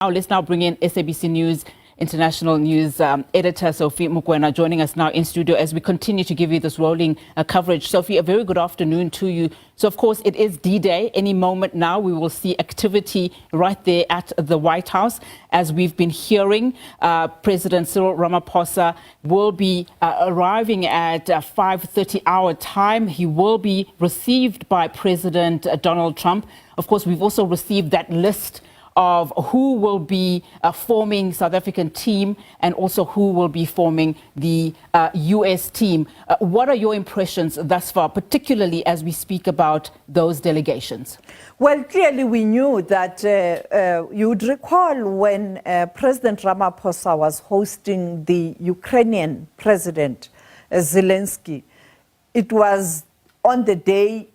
Now, let's now bring in SABC News International News Editor Sophie Mokoena joining us now in studio as we continue to give you this rolling coverage. Sophie, a very good afternoon to you. So, of course, it is D-Day. Any moment now we will see activity right there at the White House. As we've been hearing, President Cyril Ramaphosa will be arriving at 5:30 our time. He will be received by President Donald Trump. Of course, we've also received that list of who will be forming South African team and also who will be forming the US team. What are your impressions thus far, particularly as we speak about those delegations? Well, clearly we knew that you would recall when President Ramaphosa was hosting the Ukrainian President Zelensky, it was on the day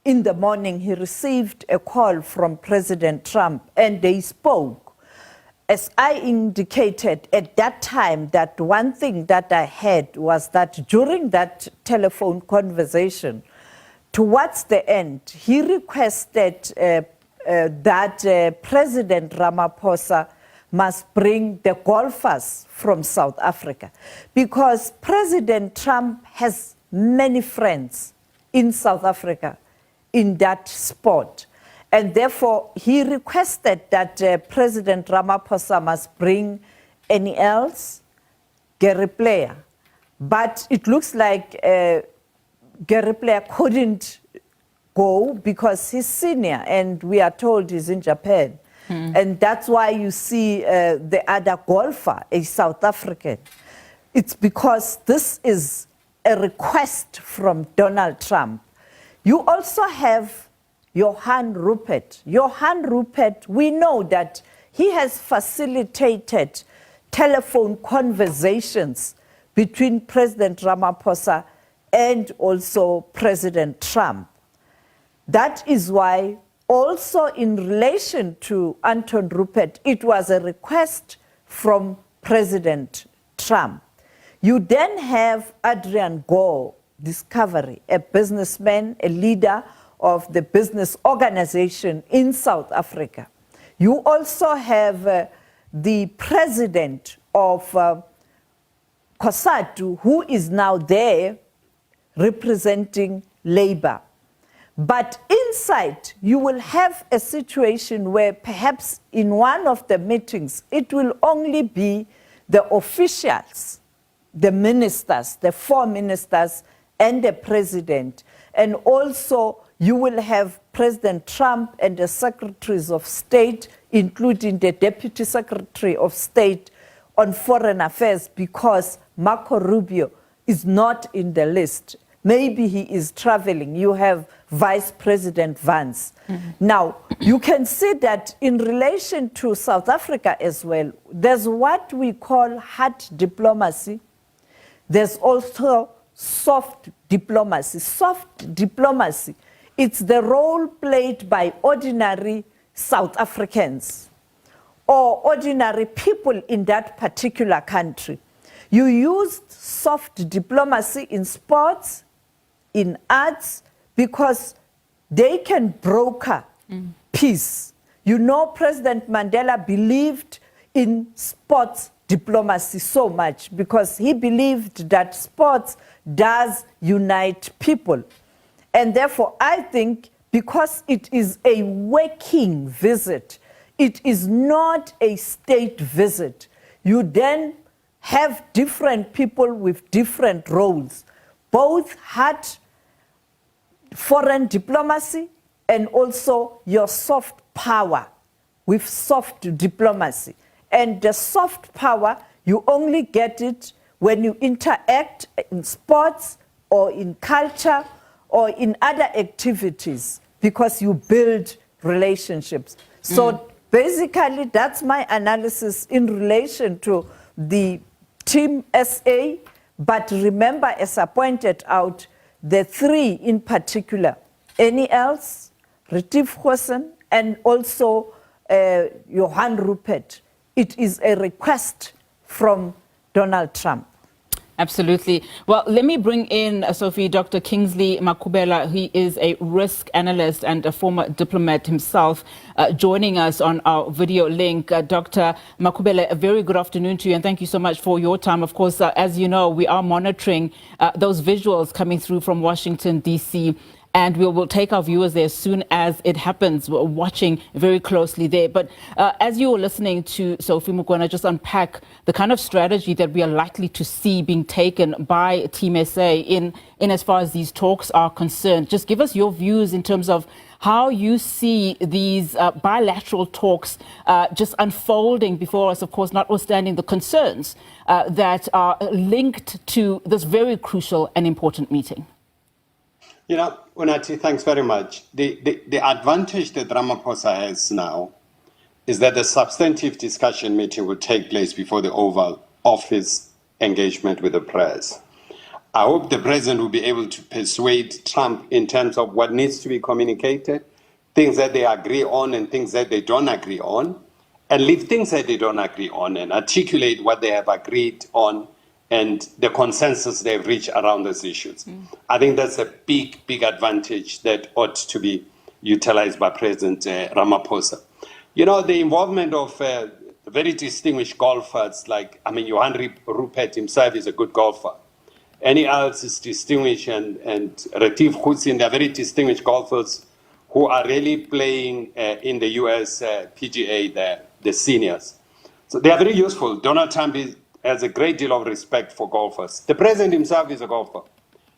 in the morning, he received a call from President Trump and they spoke. As I indicated at that time, that one thing that I had was that during that telephone conversation, towards the end, he requested that President Ramaphosa must bring the golfers from South Africa because President Trump has many friends in South Africa in that sport. And therefore, he requested that President Ramaphosa must bring any else, Gary Player. But it looks like Gary Player couldn't go because he's senior and we are told he's in Japan. And that's why you see the other golfer, a South African. It's because this is a request from Donald Trump. You also have Johan Rupert. Johan Rupert, we know that he has facilitated telephone conversations between President Ramaphosa and also President Trump. That is why also in relation to Anton Rupert, it was a request from President Trump. You then have Adrian Gore Discovery, a businessman, a leader of the business organization in South Africa. You also have the president of COSATU, who is now there representing labor. But inside, you will have a situation where perhaps in one of the meetings, it will only be the officials, the ministers, the 4 ministers, and the president. And also you will have President Trump and the secretaries of state, including the Deputy Secretary of State on Foreign Affairs, because Marco Rubio is not in the list. Maybe he is traveling. You have Vice President Vance. Now, you can see that in relation to South Africa as well, there's what we call hard diplomacy. There's also soft diplomacy. Soft diplomacy, it's the role played by ordinary South Africans or ordinary people in that particular country. You used soft diplomacy in sports, in arts, because they can broker peace. You know, President Mandela believed in sports diplomacy so much because he believed that sports does unite people. And therefore, I think because it is a working visit, it is not a state visit, you then have different people with different roles, both hard foreign diplomacy and also your soft power with soft diplomacy. And the soft power, you only get it when you interact in sports or in culture or in other activities because you build relationships. So basically, that's my analysis in relation to the Team SA. But remember, as I pointed out, the 3 in particular, any else, Retief Goosen, and also Johan Rupert. It is a request from Donald Trump. Absolutely. Well, let me bring in, Sophie, Dr. Kingsley Makubela. He is a risk analyst and a former diplomat himself, joining us on our video link. Dr. Makubela, a very good afternoon to you, and thank you so much for your time. Of course, as you know, we are monitoring those visuals coming through from Washington, D.C., and we will take our viewers there as soon as it happens. We're watching very closely there. But as you were listening to Sophie Mokoena just unpack the kind of strategy that we are likely to see being taken by Team SA in as far as these talks are concerned, just give us your views in terms of how you see these bilateral talks just unfolding before us, of course, notwithstanding the concerns that are linked to this very crucial and important meeting. You know, Unati, thanks very much. The advantage that Ramaphosa has now is that the substantive discussion meeting will take place before the Oval Office engagement with the press. I hope the president will be able to persuade Trump in terms of what needs to be communicated, things that they agree on and things that they don't agree on, and leave things that they don't agree on and articulate what they have agreed on and the consensus they've reached around those issues. I think that's a big, big advantage that ought to be utilized by President Ramaphosa. You know, the involvement of very distinguished golfers like, Johan Rupert himself is a good golfer. Any else is distinguished, and Retief Hussein, they're very distinguished golfers who are really playing in the US PGA, the seniors. So they are very useful. Donald Trump has a great deal of respect for golfers. The president himself is a golfer.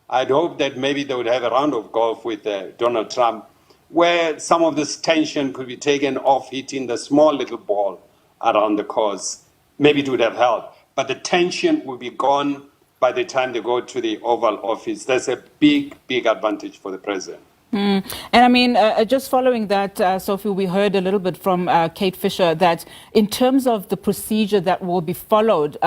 I'd hope that maybe they would have a round of golf with Donald Trump, where some of this tension could be taken off hitting the small little ball around the course. Maybe it would have helped. But the tension will be gone by the time they go to the Oval Office. That's a big, big advantage for the president. And I mean, just following that, Sophie, we heard a little bit from Kate Fisher that in terms of the procedure that will be followed,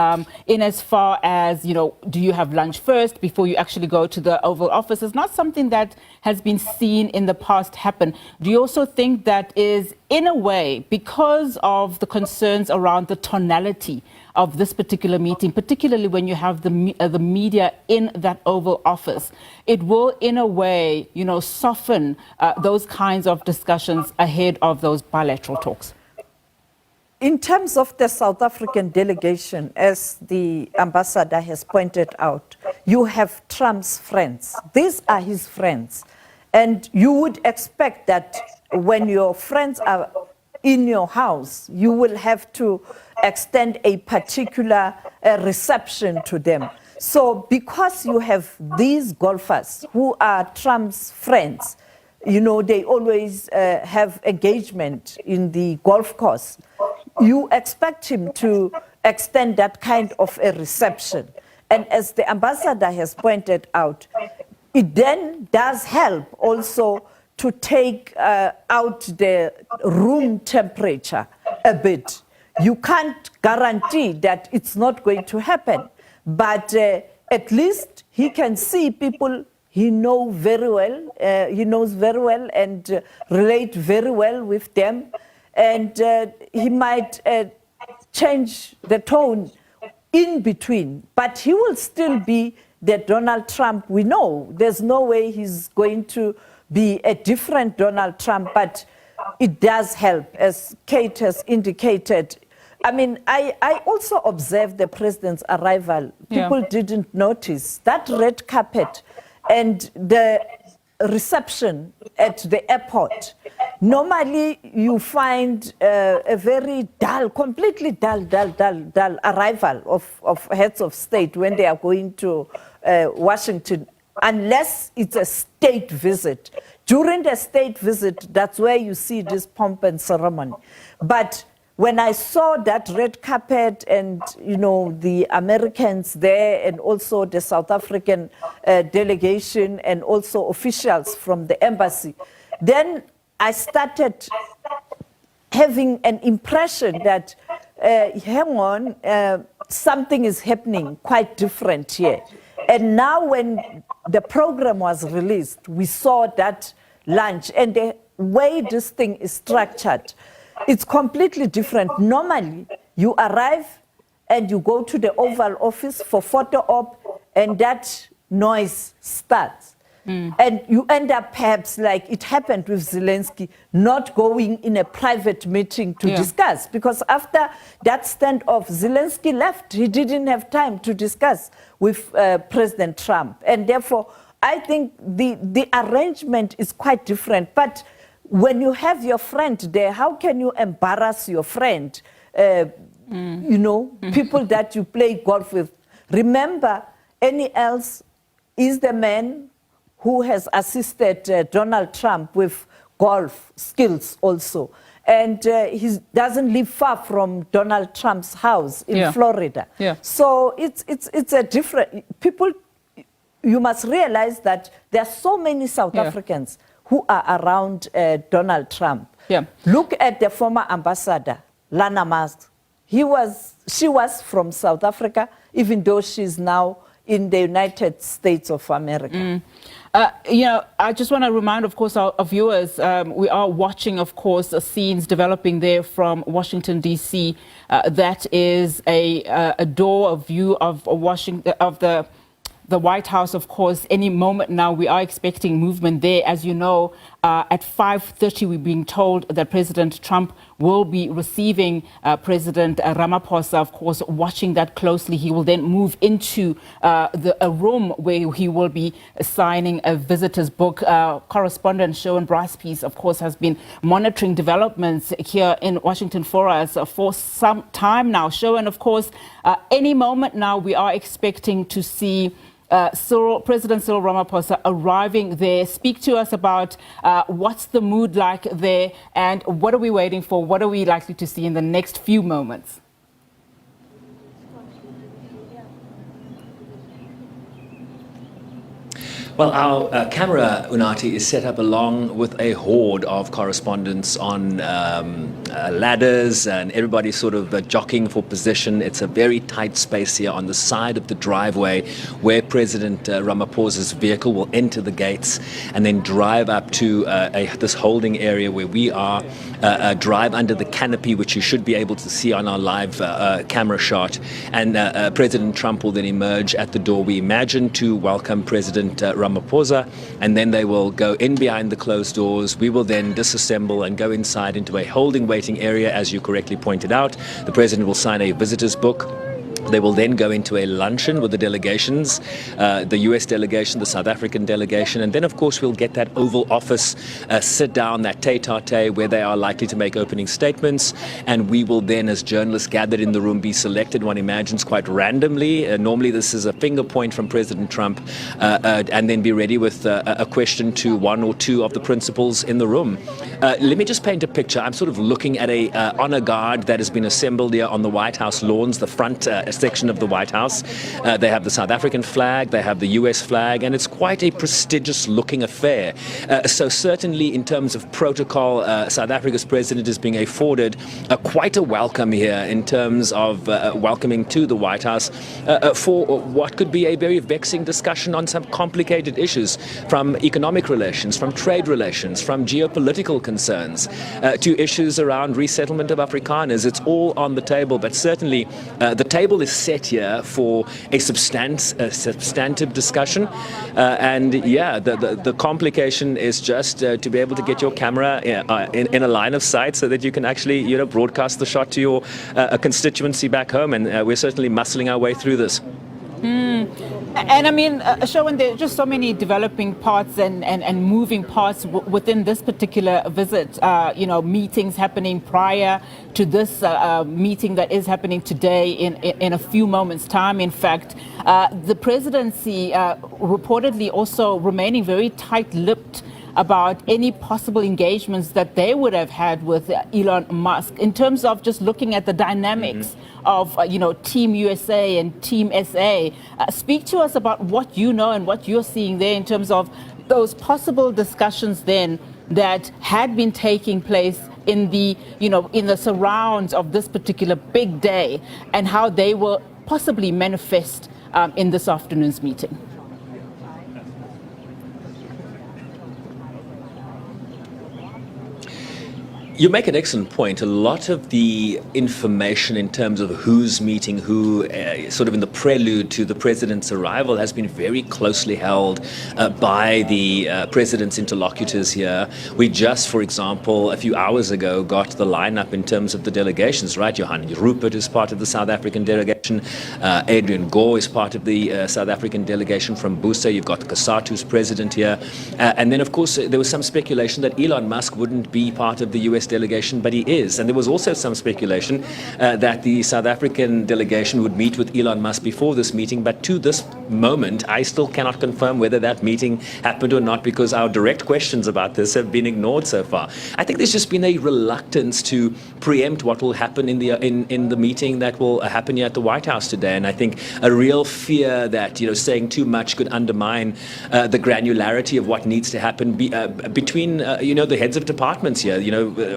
in as far as, you know, do you have lunch first before you actually go to the Oval Office? It's not something that has been seen in the past happen. Do you also think that is, in a way, because of the concerns around the tonality of this particular meeting, particularly when you have the media in that Oval Office, it will, in a way, you know, soften those kinds of discussions ahead of those bilateral talks? In terms of the South African delegation, as the ambassador has pointed out, you have Trump's friends. These are his friends. And you would expect that when your friends are in your house, you will have to extend a particular reception to them. So because you have these golfers who are Trump's friends, you know, they always have engagement in the golf course, you expect him to extend that kind of a reception. And as the ambassador has pointed out, it then does help also to take out the room temperature a bit. You can't guarantee that it's not going to happen, but at least he can see people he knows very well and relate very well with them, and he might change the tone in between, but he will still be the Donald Trump we know. There's no way he's going to be a different Donald Trump, but it does help, as Kate has indicated. I mean, I also observed the president's arrival. People didn't notice that red carpet and the reception at the airport. Normally, you find a very dull, completely dull arrival of heads of state when they are going to Washington, unless it's a state visit. During the state visit, that's where you see this pomp and ceremony. But when I saw that red carpet and, you know, the Americans there and also the South African delegation and also officials from the embassy, then I started having an impression that, hang on, something is happening quite different here. And now when the program was released, we saw that lunch and the way this thing is structured, it's completely different. Normally, you arrive and you go to the Oval Office for photo op, and that noise starts. And you end up perhaps like it happened with Zelensky, not going in a private meeting to discuss, because after that standoff, Zelensky left. He didn't have time to discuss with President Trump. And therefore, I think the arrangement is quite different. But when you have your friend there, how can you embarrass your friend? You know, people that you play golf with. Remember, Annie Els is the man who has assisted Donald Trump with golf skills also. And he doesn't live far from Donald Trump's house in Florida. So it's a different, people, you must realize that there are so many South Africans who are around Donald Trump. Look at the former ambassador, Lana Mas. She was from South Africa, even though she's now in the United States of America. You know, I just want to remind, of course, our viewers, we are watching, of course, the scenes developing there from Washington, D.C. That is a door, a view of Washington, of the White House, of course. Any moment now, we are expecting movement there. As you know, at 5:30, we're being told that President Trump will be receiving President Ramaphosa, of course, watching that closely. He will then move into a room where he will be signing a visitor's book. Correspondent Sherwin Bryce-Peace, of course, has been monitoring developments here in Washington for us for some time now. Sherwin, of course, any moment now, we are expecting to see President Cyril Ramaphosa arriving there. Speak to us about what's the mood like there, and what are we waiting for? What are we likely to see in the next few moments? Well, our camera, Unati, is set up along with a horde of correspondents on ladders, and everybody's sort of jockeying for position. It's a very tight space here on the side of the driveway where President Ramaphosa's vehicle will enter the gates and then drive up to this holding area where we are, drive under the canopy, which you should be able to see on our live camera shot. And President Trump will then emerge at the door, we imagine, to welcome President Ramaphosa, and then they will go in behind the closed doors. We will then disassemble and go inside into a holding waiting area, as you correctly pointed out. The president will sign a visitor's book. They will then go into a luncheon with the delegations, the US delegation, the South African delegation, and then, of course, we'll get that Oval Office sit down, that tete-a-tete, where they are likely to make opening statements, and we will then, as journalists gathered in the room, be selected, one imagines, quite randomly. Normally, this is a finger point from President Trump, and then be ready with a question to one or two of the principals in the room. Let me just paint a picture. I'm sort of looking at a honor guard that has been assembled here on the White House lawns, the front section of the White House. They have the South African flag, they have the US flag, and it's quite a prestigious looking affair. So certainly in terms of protocol, South Africa's president is being afforded quite a welcome here in terms of welcoming to the White House for what could be a very vexing discussion on some complicated issues, from economic relations, from trade relations, from geopolitical concerns, to issues around resettlement of Afrikaners. It's all on the table, but certainly the table is set here for a substantive discussion, and the complication is just to be able to get your camera in a line of sight so that you can actually broadcast the shot to your constituency back home, and we're certainly muscling our way through this. And I mean, Sherwin, there are just so many developing parts and moving parts within this particular visit. Meetings happening prior to this meeting that is happening today in a few moments' time. In fact, the presidency reportedly also remaining very tight-lipped about any possible engagements that they would have had with Elon Musk in terms of just looking at the dynamics of, Team USA and Team SA. Speak to us about what you know and what you're seeing there in terms of those possible discussions then that had been taking place in the, in the surrounds of this particular big day, and how they will possibly manifest in this afternoon's meeting. You make an excellent point. A lot of the information in terms of who's meeting who, sort of in the prelude to the president's arrival, has been very closely held by the president's interlocutors here. We just, for example, a few hours ago got the lineup in terms of the delegations, right? Johan Rupert is part of the South African delegation. Adrian Gore is part of the South African delegation from Busa. You've got Kasatu's president here. And then, of course, there was some speculation that Elon Musk wouldn't be part of the US delegation, but he is. And there was also some speculation that the South African delegation would meet with Elon Musk before this meeting. But to this moment, I still cannot confirm whether that meeting happened or not, because our direct questions about this have been ignored so far. I think there's just been a reluctance to preempt what will happen in the meeting that will happen here at the White House today. And I think a real fear that, saying too much could undermine the granularity of what needs to happen between, the heads of departments here,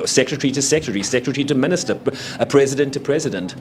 secretary to secretary, secretary to minister, president to president.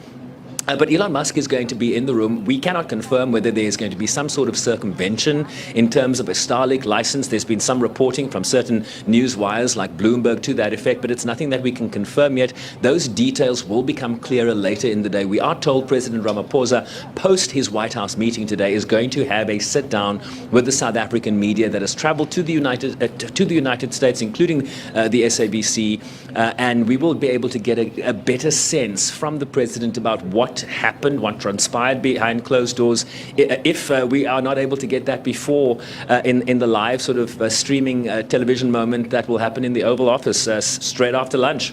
But Elon Musk is going to be in the room. We cannot confirm whether there is going to be some sort of circumvention in terms of a Starlink license. There's been some reporting from certain news wires like Bloomberg to that effect, but it's nothing that we can confirm yet. Those details will become clearer later in the day. We are told President Ramaphosa, post his White House meeting today, is going to have a sit-down with the South African media that has traveled to the United States, including the SABC, and we will be able to get a better sense from the president about what happened, what transpired behind closed doors. If we are not able to get that before in the live sort of streaming television moment that will happen in the Oval Office straight after lunch.